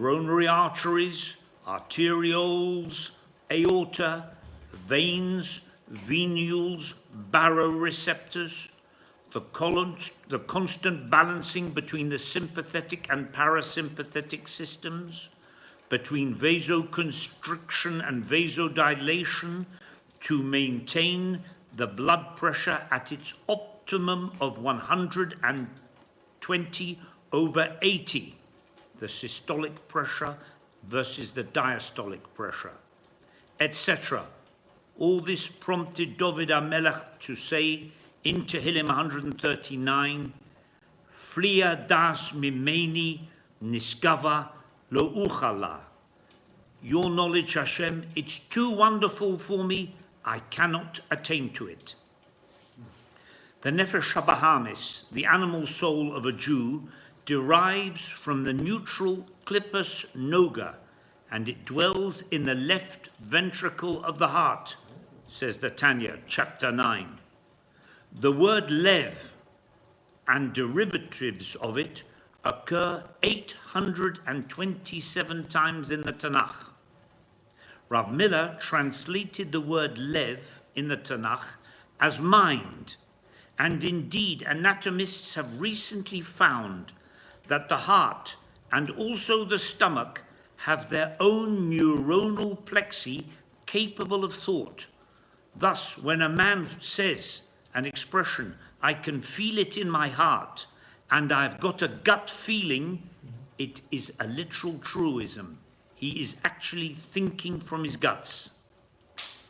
coronary arteries, arterioles, aorta, veins, venules, baroreceptors, the constant balancing between the sympathetic and parasympathetic systems, between vasoconstriction and vasodilation to maintain the blood pressure at its optimum of 120/80, the systolic pressure versus the diastolic pressure, etc. All this prompted David HaMelech to say in Tehillim 139, Flia das mimeni niskava lo uchala. Your knowledge, Hashem, it's too wonderful for me, I cannot attain to it. The Nefesh HaBahamis, the animal soul of a Jew, derives from the neutral clippus noga, and it dwells in the left ventricle of the heart, says the Tanya, chapter 9. The word lev and derivatives of it occur 827 times in the Tanakh. Rav Miller translated the word lev in the Tanakh as mind, and indeed anatomists have recently found that the heart and also the stomach have their own neuronal plexi capable of thought. Thus, when a man says an expression, I can feel it in my heart, and I've got a gut feeling, it is a literal truism. He is actually thinking from his guts.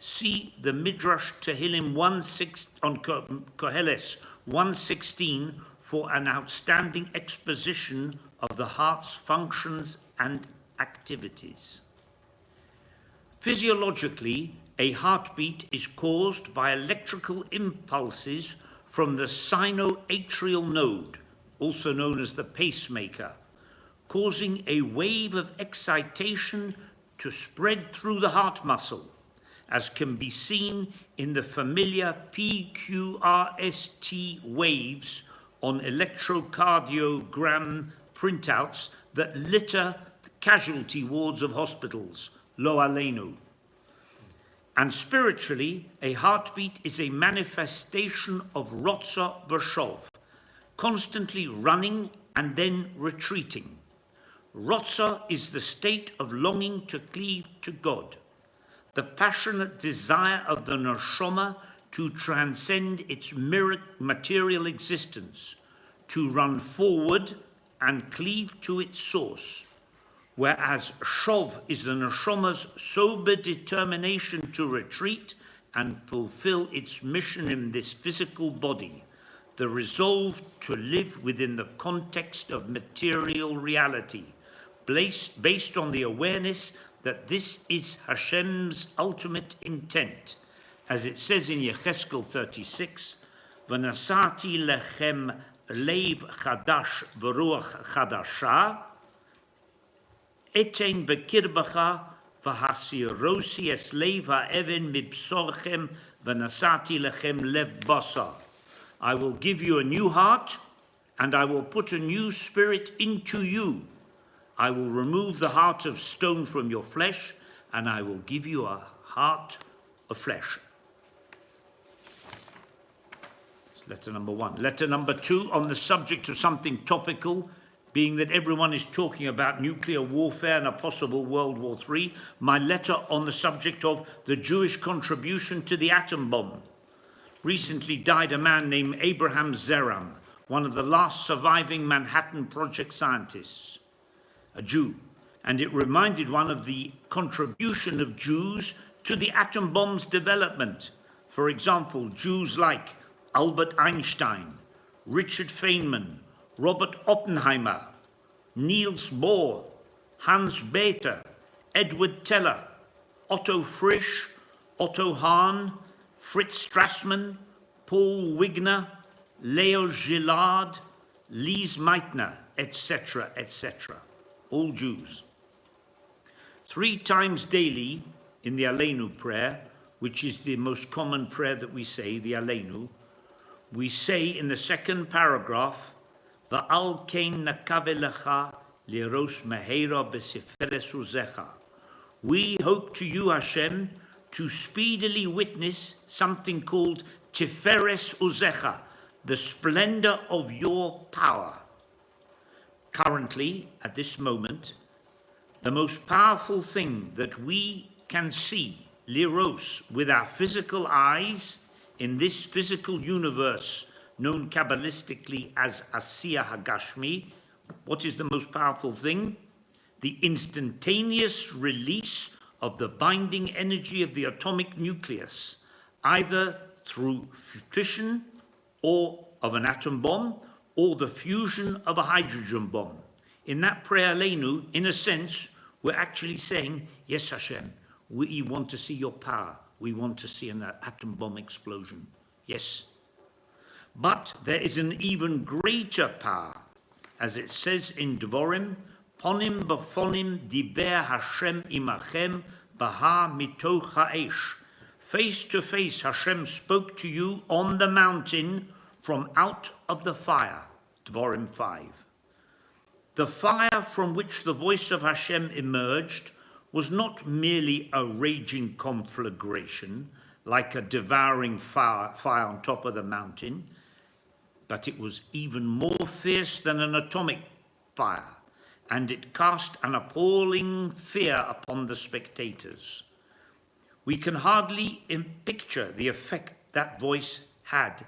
See the Midrash Tehillim 1:6 on Koheles 1:16 for an outstanding exposition of the heart's functions and activities. Physiologically, a heartbeat is caused by electrical impulses from the sinoatrial node, also known as the pacemaker, causing a wave of excitation to spread through the heart muscle, as can be seen in the familiar PQRST waves on electrocardiogram printouts that litter the casualty wards of hospitals, lo aleinu. And spiritually, a heartbeat is a manifestation of Rotza V'Sholf, constantly running and then retreating. Rotza is the state of longing to cleave to God, the passionate desire of the neshama to transcend its material existence, to run forward and cleave to its source. Whereas Shov is the neshama's sober determination to retreat and fulfill its mission in this physical body, the resolve to live within the context of material reality, based on the awareness that this is Hashem's ultimate intent. As it says in Yecheskel 36, V'nasati lechem leiv chadash v'ruach chadasha, Etein bekirbacha v'hasirosi es lev ha'even mibsorchem v'nasati lechem lev basar. I will give you a new heart, and I will put a new spirit into you. I will remove the heart of stone from your flesh, and I will give you a heart of flesh. That's letter number one. Letter number two, on the subject of something topical, being that everyone is talking about nuclear warfare and a possible World War III, my letter on the subject of the Jewish contribution to the atom bomb. Recently died a man named Abraham Zeram, one of the last surviving Manhattan Project scientists, a Jew, and it reminded one of the contribution of Jews to the atom bomb's development. For example, Jews like Albert Einstein, Richard Feynman, Robert Oppenheimer, Niels Bohr, Hans Bethe, Edward Teller, Otto Frisch, Otto Hahn, Fritz Strassmann, Paul Wigner, Leo Szilard, Lise Meitner, etc., etc. All Jews. 3 times daily in the Aleinu prayer, which is the most common prayer that we say, the Aleinu, we say in the second paragraph, Va'al kein nakave lecha liros meheira b'seferes uzecha. We hope to you, Hashem, to speedily witness something called Tiferes Uzecha, the splendor of your power. Currently, at this moment, the most powerful thing that we can see, liros, with our physical eyes in this physical universe known Kabbalistically as Asiya Hagashmi, what is the most powerful thing? The instantaneous release of the binding energy of the atomic nucleus, either through fission or of an atom bomb, or the fusion of a hydrogen bomb. In that prayer, Leinu, in a sense, we're actually saying, yes, Hashem, we want to see your power. We want to see an atom bomb explosion. Yes. But there is an even greater power. As it says in Dvorim, Ponim b'fonim diber Hashem imachem baha mitoch ha'esh. Face to face, Hashem spoke to you on the mountain from out of the fire. Dvorim 5. The fire from which the voice of Hashem emerged was not merely a raging conflagration, like a devouring fire on top of the mountain, but it was even more fierce than an atomic fire, and it cast an appalling fear upon the spectators. We can hardly picture the effect that voice had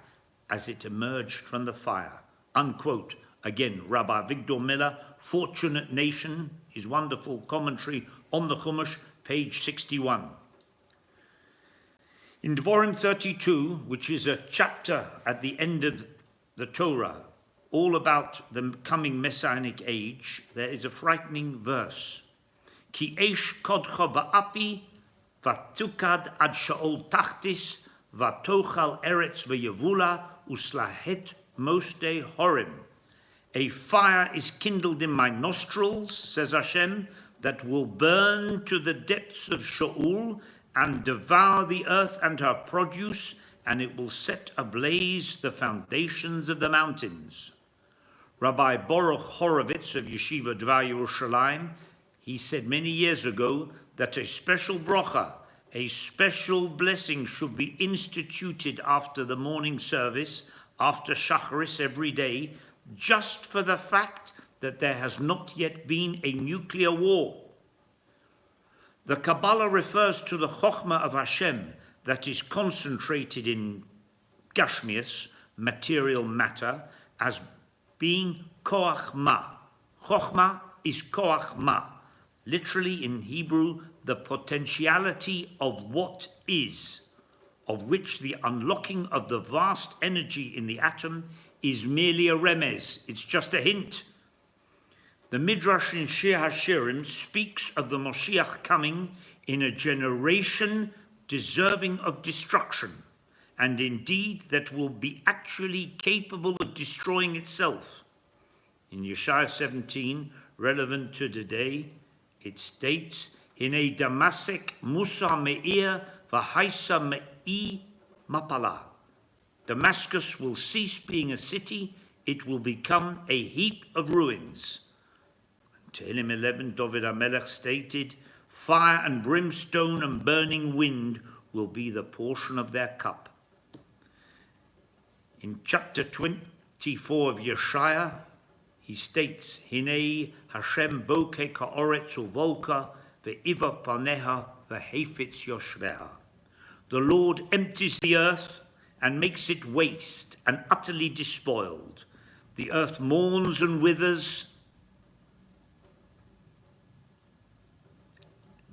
as it emerged from the fire. Unquote. Again, Rabbi Victor Miller, Fortunate Nation, his wonderful commentary on the Chumash, page 61. In Dvorim 32, which is a chapter at the end of the Torah, all about the coming Messianic age, there is a frightening verse. Ki eish kodcha ba'api, vatukad ad sha'ol tachtis, vatochal eretz v'yevula, uslahet mosde horim. A fire is kindled in my nostrils, says Hashem, that will burn to the depths of Sheol and devour the earth and her produce, and it will set ablaze the foundations of the mountains. Rabbi Baruch Horovitz of Yeshiva Dvar Yerushalayim, he said many years ago that a special bracha, a special blessing should be instituted after the morning service, after Shacharis every day, just for the fact that there has not yet been a nuclear war. The Kabbalah refers to the Chokhmah of Hashem that is concentrated in Gashmias, material matter, as being Koach Ma. Chokhmah is Koach Ma. Literally in Hebrew, the potentiality of what is, of which the unlocking of the vast energy in the atom is merely a remez. It's just a hint. The Midrash in Shir HaShirim speaks of the Moshiach coming in a generation deserving of destruction, and indeed that will be actually capable of destroying itself. In Yeshaya 17, relevant to today, it states, Hinei Damasek Musa Me'ir V'haisa Me'i Mapala. Damascus will cease being a city, it will become a heap of ruins. Tehillim 11, David HaMelech stated, fire and brimstone and burning wind will be the portion of their cup. In chapter 24 of Yeshaya, he states, Hinei Hashem boke ka'oretz uvolka ve'iva paneha vehefetz yoshveha. The Lord empties the earth and makes it waste and utterly despoiled. The earth mourns and withers.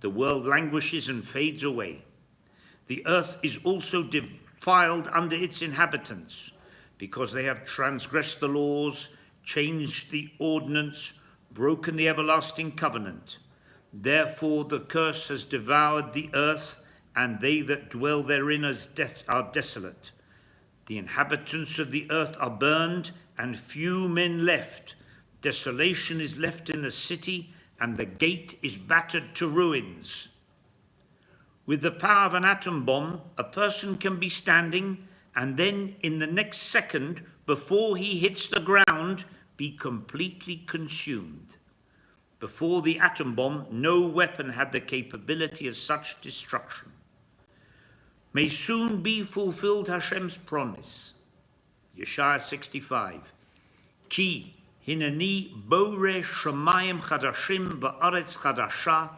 The world languishes and fades away. The earth is also defiled under its inhabitants, because they have transgressed the laws, changed the ordinance, broken the everlasting covenant. Therefore the curse has devoured the earth, and they that dwell therein are desolate. The inhabitants of the earth are burned, and few men left. Desolation is left in the city, and the gate is battered to ruins. With the power of an atom bomb, a person can be standing, and then in the next second, before he hits the ground, be completely consumed. Before the atom bomb, no weapon had the capability of such destruction. May soon be fulfilled Hashem's promise. Yeshaya 65. Ki hineni bore shamayim chadashim va'aretz chadasha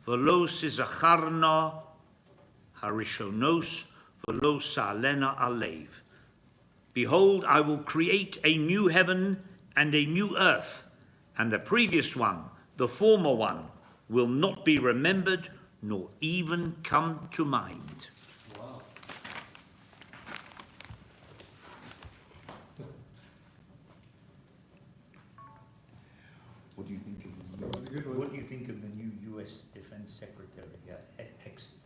v'lo sizacharna harishonos v'lo sa'alena alev. Behold, I will create a new heaven and a new earth, and the previous one, the former one, will not be remembered nor even come to mind. Wow. What do you think of the That was a good one. What do you think of the new U.S. Defense Secretary? Yeah, excellent.